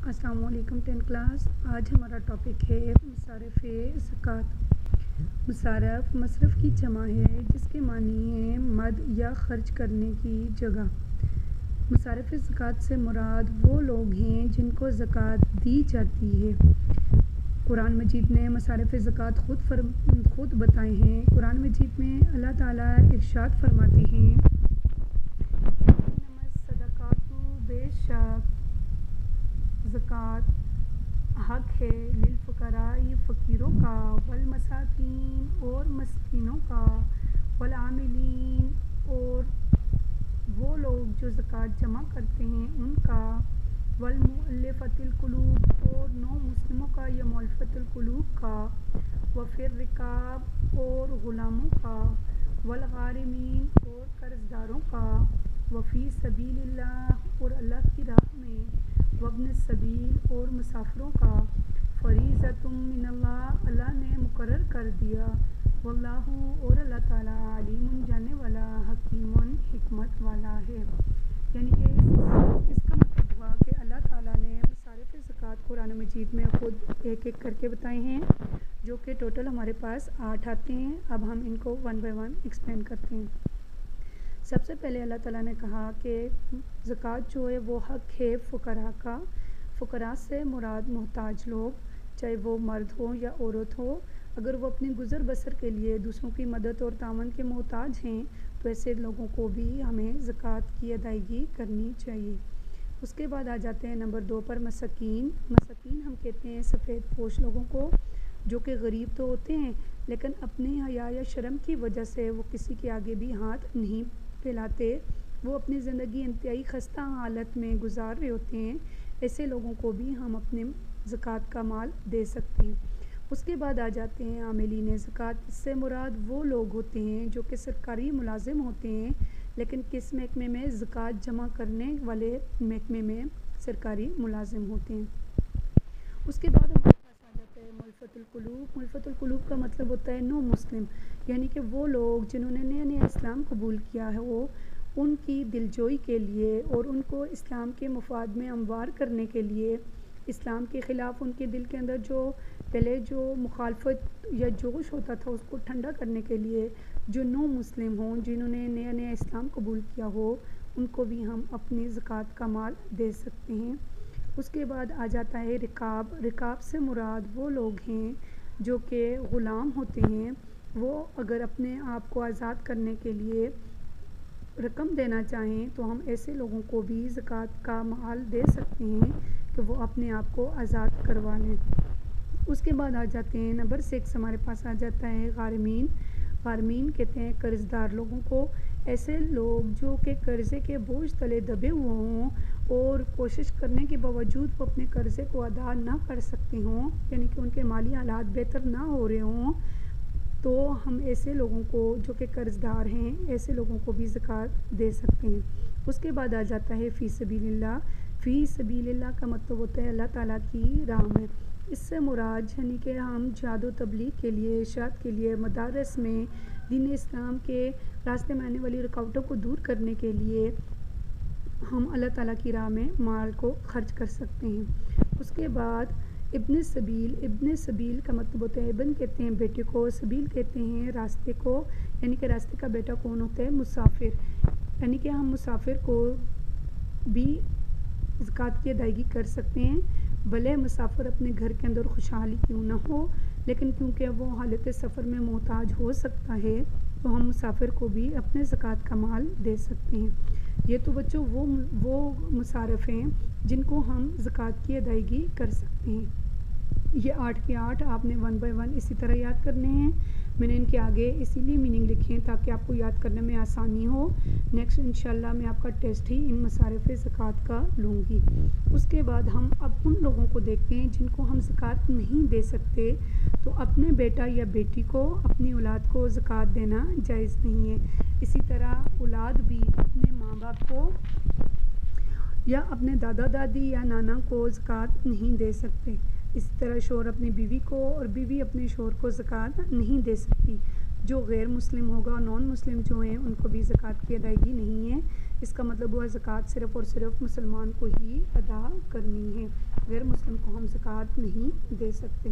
السلام علیکم 10 کلاس۔ آج ہمارا ٹاپک ہے مصارف زکوٰۃ۔ مصارف مصرف کی جمع ہے جس کے معنی ہیں مد یا خرچ کرنے کی جگہ۔ مصارف زکوٰۃ سے مراد وہ لوگ ہیں جن کو زکوٰۃ دی جاتی ہے۔ قرآن مجید نے مصارف زکوٰۃ خود بتائے ہیں۔ قرآن مجید میں اللہ تعالیٰ ارشاد فرماتے ہیں بے شک زکوٰۃ حق ہے للفقراء فقیروں کا، والمساکین اور مسکینوں کا، والعاملین اور وہ لوگ جو زکوٰۃ جمع کرتے ہیں ان کا، والمؤلفۃ القلوب اور نو مسلموں کا یا مؤلفۃ القلوب کا، وفی الرقاب اور غلاموں کا، والغارمین اور قرض داروں کا، وفی سبیل اللہ اور اللہ کی راہ میں، وابن السبیل اور مسافروں کا، فریضۃ من اللہ اللہ نے مقرر کر دیا، واللہ اور اللہ تعالیٰ علیم جاننے والا، حکیم حکمت والا ہے۔ یعنی کہ اس کا مطلب ہوا کہ اللہ تعالیٰ نے مصارف زکوٰۃ قرآن مجید میں خود ایک ایک کر کے بتائے ہیں، جو کہ ٹوٹل ہمارے پاس 8 آتے ہیں۔ اب ہم ان کو 1 بائی 1 ایکسپلین کرتے ہیں۔ سب سے پہلے اللہ تعالیٰ نے کہا کہ زکوٰۃ جو ہے وہ حق ہے فقراء کا۔ فقراء سے مراد محتاج لوگ، چاہے وہ مرد ہو یا عورت ہو، اگر وہ اپنی گزر بسر کے لیے دوسروں کی مدد اور تعاون کے محتاج ہیں تو ایسے لوگوں کو بھی ہمیں زکوٰۃ کی ادائیگی کرنی چاہیے۔ اس کے بعد آ جاتے ہیں نمبر 2 پر مساکین۔ مساکین ہم کہتے ہیں سفید پوش لوگوں کو، جو کہ غریب تو ہوتے ہیں لیکن اپنے حیا یا شرم کی وجہ سے وہ کسی کے آگے بھی ہاتھ نہیں پھیلاتے، وہ اپنی زندگی انتہائی خستہ حالت میں گزار رہے ہوتے ہیں، ایسے لوگوں کو بھی ہم اپنے زکوٰۃ کا مال دے سکتے ہیں۔ اس کے بعد آ جاتے ہیں عاملین زکوٰۃ۔ اس سے مراد وہ لوگ ہوتے ہیں جو کہ سرکاری ملازم ہوتے ہیں لیکن کس محکمے میں؟ زکوٰۃ جمع کرنے والے محکمے میں سرکاری ملازم ہوتے ہیں۔ اس کے بعد ہمارے پاس آ جاتا ہے مؤلفۃ القلوب۔ مؤلفۃ القلوب کا مطلب ہوتا ہے نو مسلم، یعنی کہ وہ لوگ جنہوں نے نیا اسلام قبول کیا ہے، وہ ان کی دلجوئی کے لیے اور ان کو اسلام کے مفاد میں ہموار کرنے کے لیے، اسلام کے خلاف ان کے دل کے اندر جو پہلے جو مخالفت یا جوش ہوتا تھا اس کو ٹھنڈا کرنے کے لیے، جو نو مسلم ہوں، جنہوں نے نیا اسلام قبول کیا ہو، ان کو بھی ہم اپنی زکوٰۃ کا مال دے سکتے ہیں۔ اس کے بعد آ جاتا ہے رقاب۔ رقاب سے مراد وہ لوگ ہیں جو کہ غلام ہوتے ہیں، وہ اگر اپنے آپ کو آزاد کرنے کے لیے رقم دینا چاہیں تو ہم ایسے لوگوں کو بھی زکوٰۃ کا مال دے سکتے ہیں کہ وہ اپنے آپ کو آزاد کروا لیں۔ اس کے بعد آ جاتے ہیں نمبر 6 ہمارے پاس آ جاتا ہے غارمین۔ غارمین کہتے ہیں قرض دار لوگوں کو، ایسے لوگ جو کہ قرضے کے بوجھ تلے دبے ہوئے ہوں اور کوشش کرنے کے باوجود وہ اپنے قرضے کو ادا نہ کر سکتے ہوں، یعنی کہ ان کے مالی حالات بہتر نہ ہو رہے ہوں، تو ہم ایسے لوگوں کو جو کہ قرض دار ہیں، ایسے لوگوں کو بھی زکوٰۃ دے سکتے ہیں۔ اس کے بعد آ جاتا ہے فی سبیل اللہ۔ فی سبیل اللہ کا مطلب ہوتا ہے اللہ تعالیٰ کی راہ میں۔ اس سے مراد یعنی کہ ہم جہاد و تبلیغ کے لیے، ارشاد کے لیے، مدارس میں دین اسلام کے راستے میں آنے والی رکاوٹوں کو دور کرنے کے لیے ہم اللہ تعالیٰ کی راہ میں مال کو خرچ کر سکتے ہیں۔ اس کے بعد ابن سبیل۔ ابن سبیل کا مطلب ہوتا ہے، ابن کہتے ہیں بیٹے کو، سبیل کہتے ہیں راستے کو، یعنی کہ راستے کا بیٹا کون ہوتا ہے؟ مسافر۔ یعنی کہ ہم مسافر کو بھی زکوٰۃ کی ادائیگی کر سکتے ہیں، بھلے مسافر اپنے گھر کے اندر خوشحالی کیوں نہ ہو، لیکن کیونکہ وہ حالت سفر میں محتاج ہو سکتا ہے تو ہم مسافر کو بھی اپنے زکوٰۃ کا مال دے سکتے ہیں۔ یہ تو بچوں وہ مصارف ہیں جن کو ہم زکوٰۃ کی ادائیگی کر سکتے ہیں۔ یہ 8 کے 8 آپ نے 1 بائی 1 اسی طرح یاد کرنے ہیں۔ میں نے ان کے آگے اسی لیے میننگ لکھے ہیں تاکہ آپ کو یاد کرنے میں آسانی ہو۔ نیکسٹ انشاءاللہ میں آپ کا ٹیسٹ ہی ان مصارف زکوٰۃ کا لوں گی۔ اس کے بعد ہم اب ان لوگوں کو دیکھتے ہیں جن کو ہم زکوٰۃ نہیں دے سکتے، تو اپنے بیٹا یا بیٹی کو، اپنی اولاد کو زکوٰۃ دینا جائز نہیں ہے۔ اسی طرح اولاد بھی اپنے ماں باپ کو یا اپنے دادا دادی یا نانا کو زکوٰۃ نہیں دے سکتے۔ اسی طرح شوہر اپنی بیوی کو اور بیوی اپنے شوہر کو زکوٰۃ نہیں دے سکتی۔ جو غیر مسلم ہوگا، نان مسلم جو ہیں، ان کو بھی زکوٰۃ کی ادائیگی نہیں ہے۔ اس کا مطلب ہوا زکوٰۃ صرف اور صرف مسلمان کو ہی ادا کرنی ہے، غیر مسلم کو ہم زکوٰۃ نہیں دے سکتے۔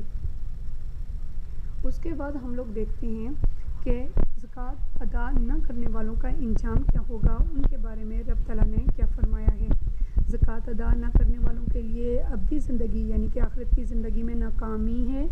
اس کے بعد ہم لوگ دیکھتے ہیں کہ زکوٰۃ ادا نہ کرنے والوں کا انجام کیا ہوگا، ان کے بارے میں رب تعالیٰ نے کیا فرمایا ہے۔ زکوٰۃ ادا نہ کرنے والوں کے لیے ابدی زندگی یعنی کہ آخرت کی زندگی میں ناکامی ہے،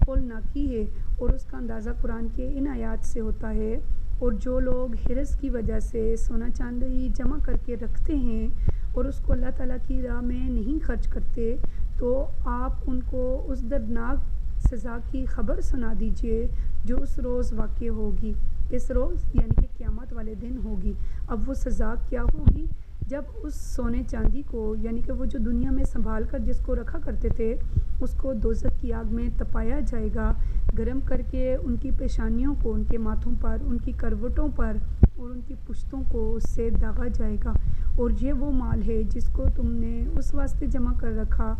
ہولناکی ہے، اور اس کا اندازہ قرآن کے ان آیات سے ہوتا ہے۔ اور جو لوگ حرص کی وجہ سے سونا چاندی جمع کر کے رکھتے ہیں اور اس کو اللہ تعالیٰ کی راہ میں نہیں خرچ کرتے، تو آپ ان کو اس دردناک سزا کی خبر سنا دیجئے جو اس روز واقع ہوگی۔ اس روز یعنی کہ قیامت والے دن ہوگی۔ اب وہ سزا کیا ہوگی؟ جب اس سونے چاندی کو یعنی کہ وہ جو دنیا میں سنبھال کر جس کو رکھا کرتے تھے، اس کو دوزخ کی آگ میں تپایا جائے گا، گرم کر کے ان کی پیشانیوں کو، ان کے ماتھوں پر، ان کی کروٹوں پر اور ان کی پشتوں کو اس سے داغا جائے گا۔ اور یہ وہ مال ہے جس کو تم نے اس واسطے جمع کر رکھا،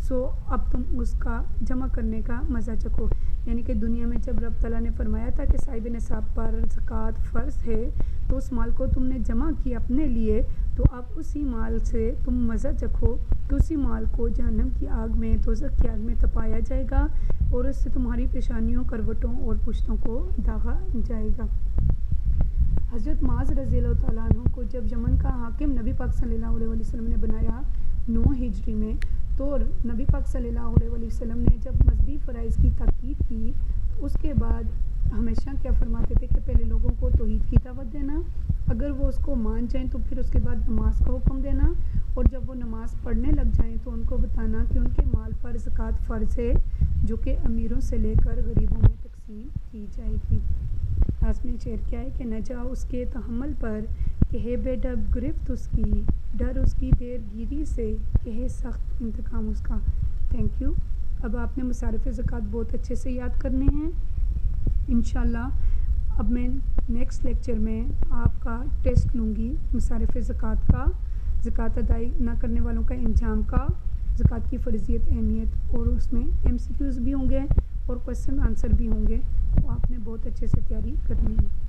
سو اب تم اس کا جمع کرنے کا مزہ چکھو۔ یعنی کہ دنیا میں جب رب تعالیٰ نے فرمایا تھا کہ صاحب نصاب پر زکوٰۃ فرض ہے، تو اس مال کو تم نے جمع کیا اپنے لیے، تو اب اسی مال سے تم مزہ چکھو کہ اسی مال کو جہنم کی آگ میں، دوزخ کی آگ میں تپایا جائے گا اور اس سے تمہاری پیشانیوں، کروٹوں اور پشتوں کو داغا جائے گا۔ حضرت معاذ رضی اللہ تعالیٰ عنہ کو جب یمن کا حاکم نبی پاک صلی اللہ علیہ وسلم نے بنایا 9 ہجری میں، تو نبی پاک صلی اللہ علیہ وسلم نے جب مذہبی فرائض کی تاکید کی، اس کے بعد ہمیشہ کیا فرماتے تھے کہ پہلے لوگوں کو توحید کی دعوت دینا، اگر وہ اس کو مان جائیں تو پھر اس کے بعد نماز کا حکم دینا، اور جب وہ نماز پڑھنے لگ جائیں تو ان کو بتانا کہ ان کے مال پر زکوٰۃ فرض ہے، جو کہ امیروں سے لے کر غریبوں میں تقسیم کی جائے گی۔ آسمی شعر کیا ہے کہ نہ جا اس کے تحمل پر کہ ہے بے ڈب گرفت اس کی، ڈر اس کی دیر گیری سے کہ ہے سخت انتقام اس کا۔ Thank you. اب آپ نے مصارف زکوٰۃ بہت اچھے سے یاد کرنے ہیں انشاءاللہ۔ اب میں نیکسٹ لیکچر میں آپ کا ٹیسٹ لوں گی مصارف زکوٰۃ کا، زکوٰۃ ادائی نہ کرنے والوں کا انجام کا، زکوٰۃ کی فرضیت، اہمیت، اور اس میں MCQs بھی ہوں گے اور کویسچن آنسر بھی ہوں گے، تو آپ نے بہت اچھے سے تیاری کرنی ہے۔